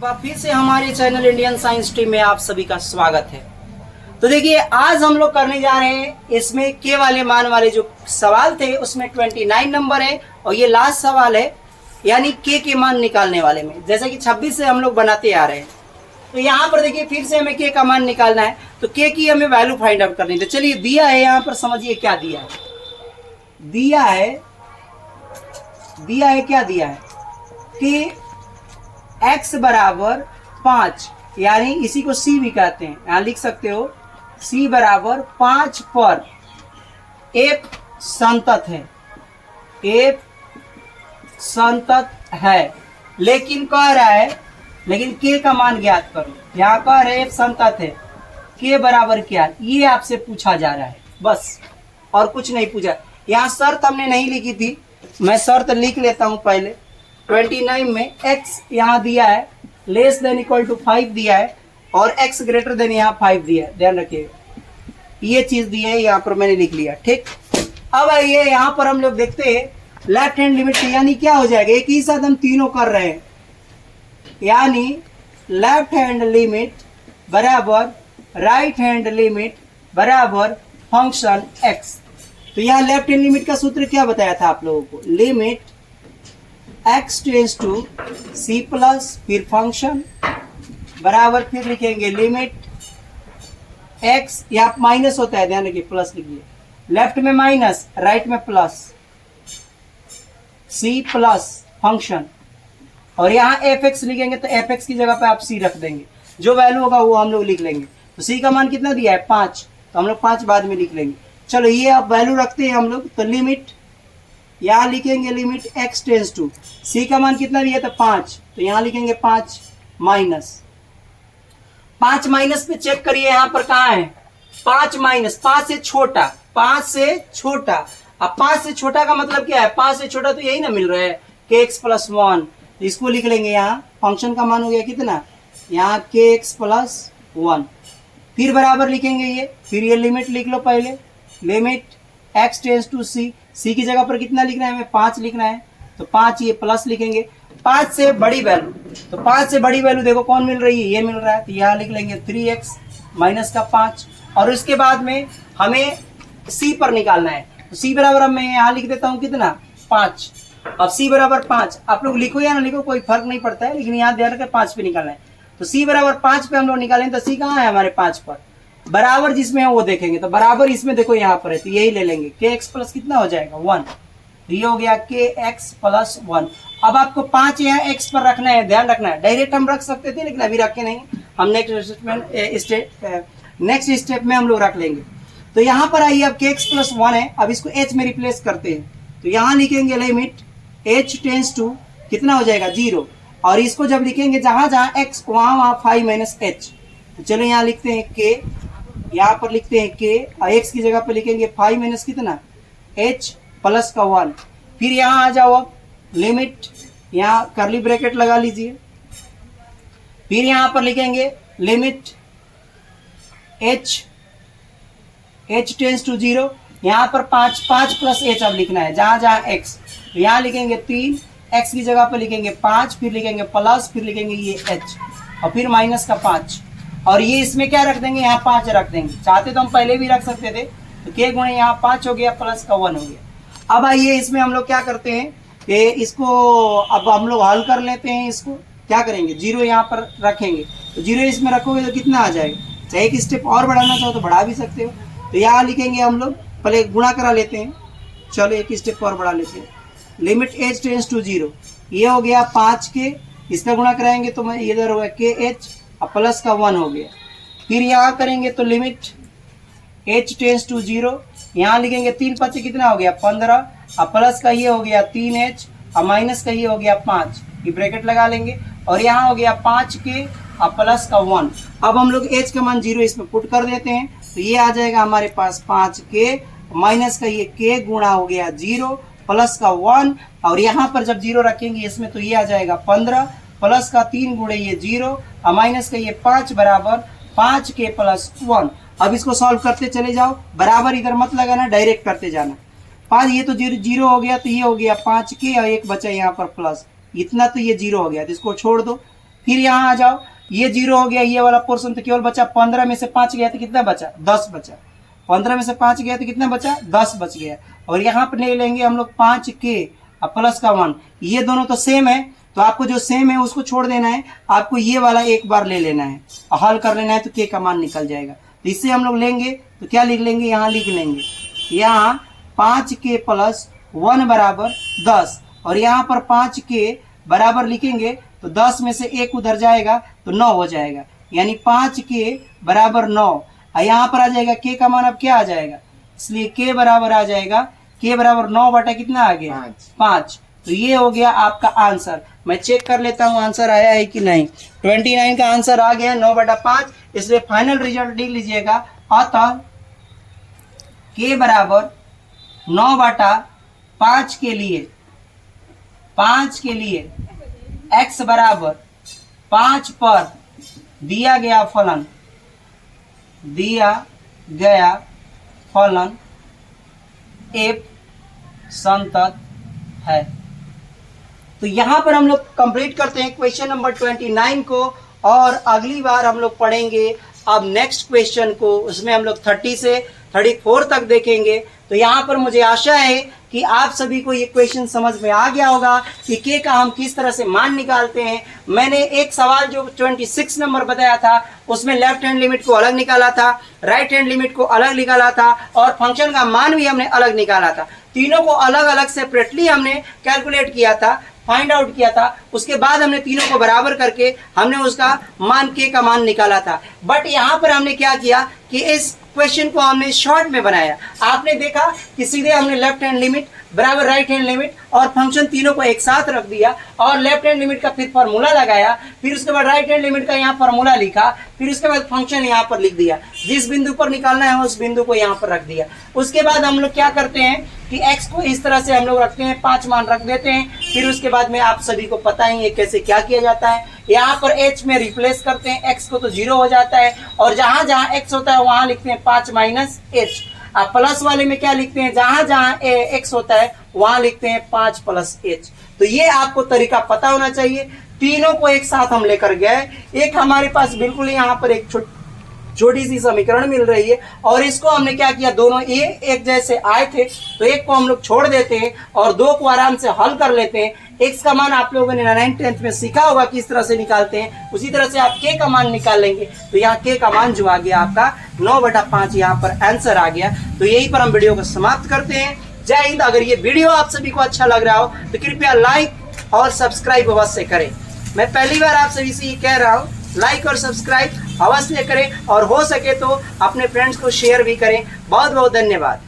फिर से हमारे चैनल इंडियन साइंस स्ट्रीम में आप सभी का स्वागत है। तो देखिए आज हम लोग करने जा रहे हैं इसमें के वाले मान वाले जो सवाल थे उसमें 29 नंबर है और ये लास्ट सवाल है, यानी के मान निकालने वाले में। जैसे कि 26 से हम लोग बनाते आ रहे हैं, तो यहाँ पर देखिए फिर से हमें के का मान निकालना है, तो के की हमें वैल्यू फाइंड आउट करनी है। तो चलिए दिया है यहाँ पर, समझिए क्या दिया है। दिया है क्या दिया है कि x बराबर 5, यानी इसी को c भी कहते हैं, यहां लिख सकते हो c बराबर 5 पर f संतत है, लेकिन कह रहा है लेकिन k का मान ज्ञात करो। यहाँ कह रहे f संतत है, k बराबर क्या, ये आपसे पूछा जा रहा है, बस और कुछ नहीं पूछा। यहाँ शर्त हमने नहीं लिखी थी, मैं शर्त लिख लेता हूं पहले। 29 में x यहाँ दिया है लेस देन इक्वल टू 5 दिया है और x ग्रेटर देन यहाँ 5 दिया है, ध्यान रखिएगा ये चीज दी है, यहाँ पर मैंने लिख लिया। ठीक, अब ये यहाँ पर हम लोग देखते हैं लेफ्ट हैंड लिमिट, यानी क्या हो जाएगा, एक ही साथ हम तीनों कर रहे हैं, यानी लेफ्ट हैंड लिमिट बराबर राइट हैंड लिमिट बराबर फंक्शन x। तो यहाँ लेफ्ट हैंड लिमिट का सूत्र क्या बताया था आप लोगों को, limit x tends to c plus फिर फंक्शन बराबर फिर लिखेंगे लिमिट x, यहाँ माइनस होता है ध्यान रखिए, प्लस लिखिए, लेफ्ट में माइनस राइट में प्लस, c प्लस फंक्शन और यहाँ fx लिखेंगे तो fx की जगह पे आप c रख देंगे, जो वैल्यू होगा वो हम लोग लिख लेंगे। तो c का मान कितना दिया है 5, तो हम लोग 5 बाद में लिख लेंगे। चलो ये अब वैल्यू रखते हैं हम लोग, तो लिमिट यहाँ लिखेंगे limit x tends to c का मान कितना दिया था 5, तो यहाँ लिखेंगे 5 माइनस 5 माइनस पे चेक करिए यहाँ पर कहाँ है 5 माइनस, 5 से छोटा, 5 से छोटा। अब 5 से छोटा का मतलब क्या है, 5 से छोटा तो यही ना मिल रहा है के एक्स प्लस 1, इसको लिख लेंगे। यहाँ फंक्शन का मान हो गया कितना, यहाँ के एक्स प्लस 1, फिर बराबर लिखेंगे ये, फिर ये लिमिट लिख लो पहले, limit x tends to c, c की जगह पर कितना लिखना है हमें 5 लिखना है, तो 5 ये प्लस लिखेंगे। 5 से बड़ी वैल्यू, तो 5 से बड़ी वैल्यू देखो कौन मिल रही है, ये मिल रहा है, तो यहाँ लिख लेंगे 3x माइनस का 5 और उसके बाद में हमें c पर निकालना है, तो c बराबर अब मैं यहाँ लिख देता हूँ कितना 5। अब c बराबर 5 आप लोग लिखो या ना लिखो कोई फर्क नहीं पड़ता है, लेकिन यहाँ ध्यान रखें 5 पे निकालना है। तो c बराबर 5 पे हम लोग निकालें, तो c कहाँ है हमारे 5 पर, बराबर जिसमें है वो देखेंगे, तो बराबर इसमें देखो यहाँ पर है, तो यही ले लेंगे के एक्स प्लस कितना हो जाएगा 1, ये हो गया के एक्स प्लस 1। अब आपको 5 यहाँ x पर रखना है, ध्यान रखना है, डायरेक्ट हम रख सकते थे लेकिन अभी रखे नहीं, हम नेक्स्ट स्टेप में हम लोग रख लेंगे। तो यहाँ पर आइए अब के एक्स प्लस 1 है, अब इसको h में रिप्लेस करते हैं, तो यहाँ लिखेंगे लिमिट h टेंस टू कितना हो जाएगा 0, और इसको जब लिखेंगे जहां जहां x वहां 5 माइनस h। तो चलो यहाँ लिखते हैं k, यहाँ पर लिखते हैं k और x की जगह पर लिखेंगे 5 माइनस कितना h प्लस का 1, फिर यहाँ आ जाओ, अब लिमिट यहाँ करली ब्रैकेट लगा लीजिए, फिर यहाँ पर लिखेंगे लिमिट h टेंस टू 0, यहाँ पर 5 प्लस h अब लिखना है जहां जहां x, तो यहाँ लिखेंगे 3, x की जगह पर लिखेंगे 5, फिर लिखेंगे प्लस, फिर लिखेंगे ये h और फिर माइनस का 5, और ये इसमें क्या रख देंगे यहाँ 5 रख देंगे, चाहते तो हम पहले भी रख सकते थे, तो के गुणे यहाँ 5 हो गया प्लस का 1 हो गया। अब आइए इसमें हम लोग क्या करते हैं कि इसको अब हम लोग हल कर लेते हैं, इसको क्या करेंगे 0 यहाँ पर रखेंगे, तो 0 इसमें रखोगे तो कितना आ जाएगा, चाहे एक स्टेप और बढ़ाना चाहो तो बढ़ा भी सकते हो, तो यहाँ लिखेंगे हम लोग पहले गुणा करा लेते हैं, चलो एक स्टेप और बढ़ा लेते हैं, लिमिट h टेंस टू 0, ये हो गया 5 के, इसका गुणा कराएंगे तो मैं इधर हो गया के h और प्लस का 1 हो गया, फिर यहाँ करेंगे तो लिमिट h टेंस टू 0, यहाँ लिखेंगे 3 5 कितना हो गया 15 और प्लस का ये हो गया 3h और माइनस का ये हो गया 5, ये ब्रैकेट लगा लेंगे, और यहाँ हो गया 5 के और प्लस का 1। अब हम लोग h का मान 0 इसमें पुट कर देते हैं, तो ये आ जाएगा हमारे पास 5 के माइनस का ये के गुणा हो गया 0 प्लस का 1, और यहाँ पर जब 0 रखेंगे इसमें तो ये आ जाएगा 15 प्लस का 3 गुणे ये 0 और माइनस का ये 5 बराबर 5 के प्लस 1। अब इसको सॉल्व करते चले जाओ, बराबर इधर मत लगाना, डायरेक्ट करते जाना। 5 ये तो 0 हो गया, तो ये हो गया 5 के और एक बचा यहाँ पर प्लस, इतना तो ये 0 हो गया, तो इसको छोड़ दो, फिर यहाँ आ जाओ, ये 0 हो गया ये वाला पोर्शन, तो केवल बचा 15 में से 5 गया तो कितना बचा, 10 बचा। 15 में से 5 गया तो कितना बचा, 10 बच गया। और यहाँ पर ले लेंगे हम लोग 5k प्लस का 1, ये दोनों तो सेम है, तो आपको जो सेम है उसको छोड़ देना है, आपको ये वाला एक बार ले लेना है, हल कर लेना है, तो k का मान निकल जाएगा। तो इससे हम लोग लेंगे तो क्या लिख लेंगे, यहाँ लिख लेंगे, यहाँ 5k प्लस 1 बराबर 10, और यहाँ पर 5k बराबर लिखेंगे तो 10 में से 1 उधर जाएगा तो 9 हो जाएगा, यानी 5k बराबर 9। यहाँ पर आ जाएगा k का मान अब क्या आ जाएगा, इसलिए k बराबर आ जाएगा, k बराबर 9 बटा कितना आ गया, 5। तो ये हो गया आपका आंसर। मैं चेक कर लेता हूँ आंसर आया है कि नहीं। 29 का आंसर आ गया 9 बटा 5, इसलिए फाइनल रिजल्ट लिख लीजिएगा। अतः k बराबर 9 बटा 5 के लिए x बराबर 5 पर दिया गया फलन f संतत है। तो यहाँ पर हम लोग कंप्लीट करते हैं क्वेश्चन नंबर 29 को, और अगली बार हम लोग पढ़ेंगे अब नेक्स्ट क्वेश्चन को, उसमें हम लोग 30 से 34 तक देखेंगे। तो यहाँ पर मुझे आशा है कि आप सभी को ये क्वेश्चन समझ में आ गया होगा कि k का हम किस तरह से मान निकालते हैं। मैंने एक सवाल जो 26 नंबर बताया था उसमें लेफ्ट हैंड लिमिट को अलग निकाला था, राइट हैंड लिमिट को अलग निकाला था, और फंक्शन का मान भी हमने अलग निकाला था। तीनों को अलग अलग सेपरेटली हमने कैलकुलेट किया था, फाइंड आउट किया था। उसके बाद हमने तीनों को बराबर करके हमने उसका मान k का मान निकाला था। बट यहाँ पर हमने क्या किया कि इस क्वेश्चन को हमने शॉर्ट में बनाया। आपने देखा कि सीधे हमने लेफ्ट हैंड लिमिट बराबर राइट हैंड लिमिट और फंक्शन तीनों को एक साथ रख दिया, और लेफ्ट हैंड लिमिट का फिर फार्मूला लगाया, फिर उसके बाद राइट हैंड लिमिट का यहाँ फार्मूला लिखा, फिर उसके बाद फंक्शन यहाँ पर लिख दिया। जिस बिंदु पर निकालना है उस बिंदु को यहाँ पर रख दिया। उसके बाद हम लोग क्या करते हैं कि x को इस तरह से हम लोग रखते हैं, 5 मान रख देते हैं। फिर उसके बाद में आप सभी को पता ही है कैसे क्या किया जाता है। यहाँ पर h में रिप्लेस करते हैं, x को तो 0 हो जाता है, और जहां जहां x होता है वहां लिखते हैं 5 माइनस h। अब प्लस वाले में क्या लिखते हैं, जहां जहां x होता है वहां लिखते हैं 5 प्लस h। तो ये आपको तरीका पता होना चाहिए। तीनों को एक साथ हम लेकर गए, एक हमारे पास बिल्कुल यहाँ पर एक छोटी सी समीकरण मिल रही है, और इसको हमने क्या किया, दोनों ये एक जैसे आए थे तो एक को हम लोग छोड़ देते हैं और दो को आराम से हल कर लेते हैं। x का मान आप लोगों ने 9th 10th में सीखा होगा किस तरह से निकालते हैं, उसी तरह से आप k का मान निकाल लेंगे। तो यहाँ k का मान जो आ गया आपका 9 बटा 5 यहाँ पर आंसर आ गया। तो यही पर हम वीडियो को समाप्त करते हैं। जय हिंद। अगर ये वीडियो आप सभी को अच्छा लग रहा हो तो कृपया लाइक और सब्सक्राइब अवश्य करें। मैं पहली बार आप सभी से ये कह रहा हूँ, लाइक और सब्सक्राइब अवश्य करें, और हो सके तो अपने फ्रेंड्स को शेयर भी करें। बहुत बहुत धन्यवाद।